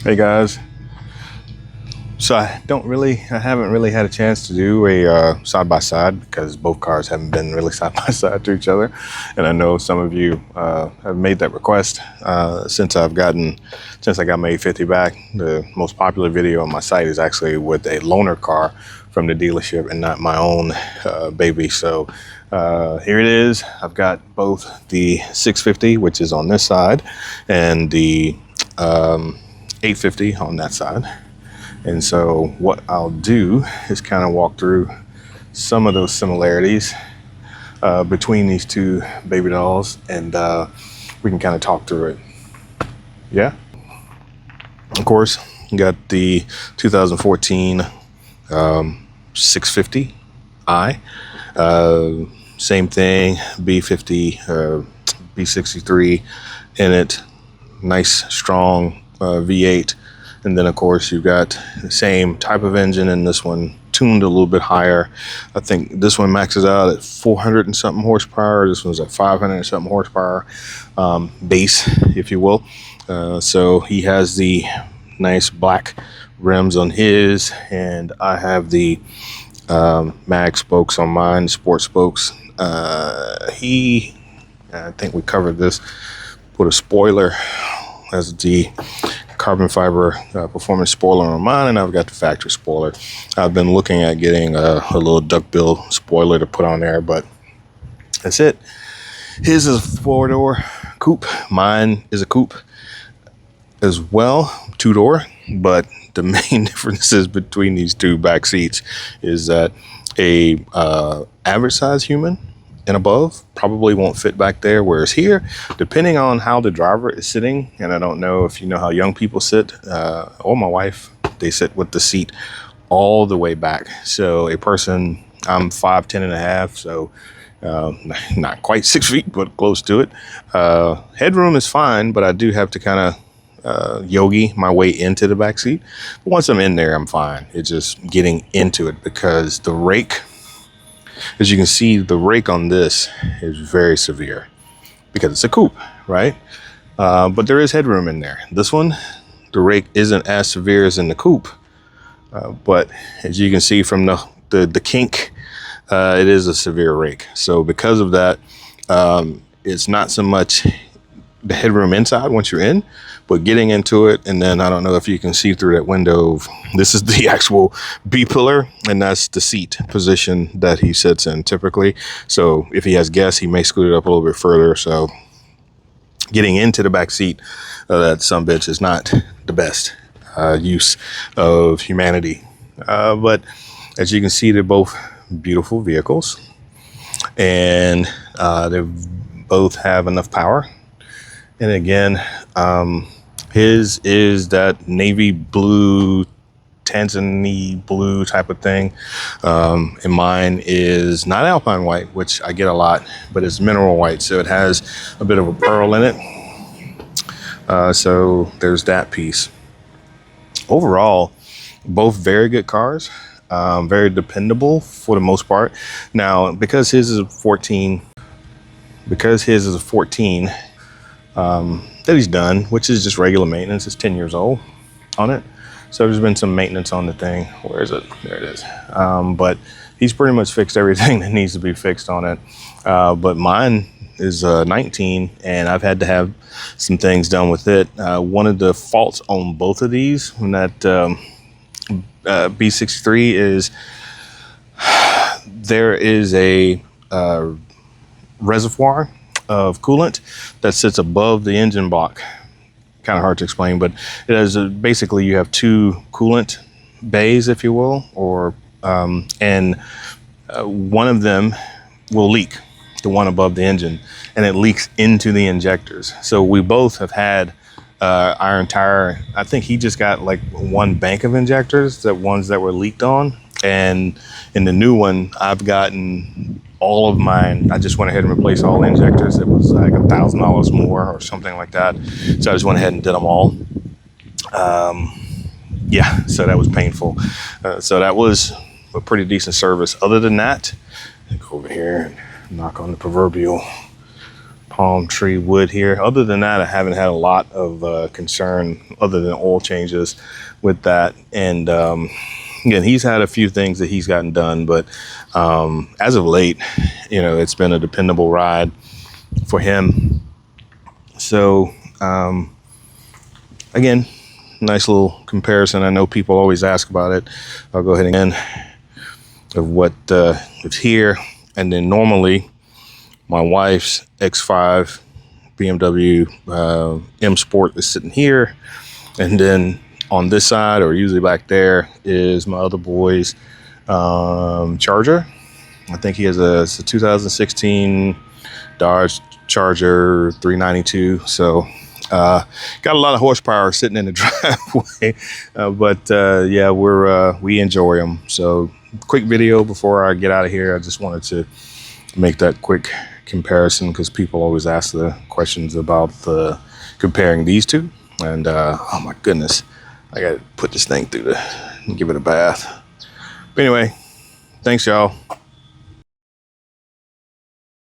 Hey guys, so I haven't really had a chance to do a side-by-side because both cars haven't been really side-by-side to each other. And I know some of you have made that request since I got my M850 back. The most popular video on my site is actually with a loaner car from the dealership and not my own baby. So here it is. I've got both the 650, which is on this side, and the 850 on that side. And so what I'll do is kind of walk through some of those similarities between these two baby dolls, and we can kind of talk through it. Yeah, of course, you got the 2014 650i, same thing, B63 in it, nice strong V8. And then of course you've got the same type of engine, and this one tuned a little bit higher. I think this one maxes out at 400 and something horsepower. This one's at 500 and something horsepower base, if you will. So he has the nice black rims on his, and I have the mag spokes on mine, sport spokes. I think we covered this, put a spoiler as the carbon fiber performance spoiler on mine, and I've got the factory spoiler. I've been looking at getting a little duckbill spoiler to put on there, but that's it. His is a four-door coupe. Mine is a coupe as well, two-door. But the main differences between these two back seats is that a average size human and above probably won't fit back there, whereas here, depending on how the driver is sitting, and I don't know if you know how young people sit, or my wife, they sit with the seat all the way back. So a person, I'm 5'10" and a half, so not quite 6 feet, but close to it. Headroom is fine, but I do have to kind of yogi my way into the back seat. But once I'm in there, I'm fine. It's just getting into it, because the rake, as you can see, the rake on this is very severe because it's a coupe, right? But there is headroom in there. This one, the rake isn't as severe as in the coupe, but as you can see from the kink, it is a severe rake. So because of that, it's not so much the headroom inside once you're in, but getting into it. And then I don't know if you can see through that window, this is the actual B pillar, and that's the seat position that he sits in typically. So if he has guests, he may scoot it up a little bit further. So getting into the back seat of that sumbitch is not the best use of humanity. But as you can see, they're both beautiful vehicles, and they both have enough power. And again, his is that navy blue, Tanzania blue type of thing. And mine is not alpine white, which I get a lot, but it's mineral white. So it has a bit of a pearl in it. So there's that piece. Overall, both very good cars, very dependable for the most part. Now, because his is a 14, that he's done, which is just regular maintenance. It's 10 years old on it. So there's been some maintenance on the thing. Where is it? There it is. But he's pretty much fixed everything that needs to be fixed on it. But mine is 19, and I've had to have some things done with it. One of the faults on both of these, on that B63, is there is a reservoir of coolant that sits above the engine block. Kind of hard to explain, but it has basically you have two coolant bays, if you will, or and one of them will leak, the one above the engine, and it leaks into the injectors. So we both have had our entire, I think he just got like one bank of injectors, that ones that were leaked on, and in the new one I've gotten all of mine. I just went ahead and replaced all the injectors. It was like $1,000 more or something like that. So I just went ahead and did them all. Yeah, so that was painful. So that was a pretty decent service. Other than that, go over here and knock on the proverbial palm tree wood here. Other than that, I haven't had a lot of concern other than oil changes with that. And again, he's had a few things that he's gotten done, but as of late, you know, it's been a dependable ride for him. So again, nice little comparison. I know people always ask about it. I'll go ahead and end of what is here. And then normally my wife's X5 BMW M Sport is sitting here, and then on this side, or usually back there, is my other boy's Charger. I think he has it's a 2016 Dodge Charger 392. So got a lot of horsepower sitting in the driveway, but yeah, we enjoy them. So quick video before I get out of here. I just wanted to make that quick comparison because people always ask the questions about comparing these two. And oh my goodness, I gotta put this thing through and give it a bath. But anyway, thanks y'all.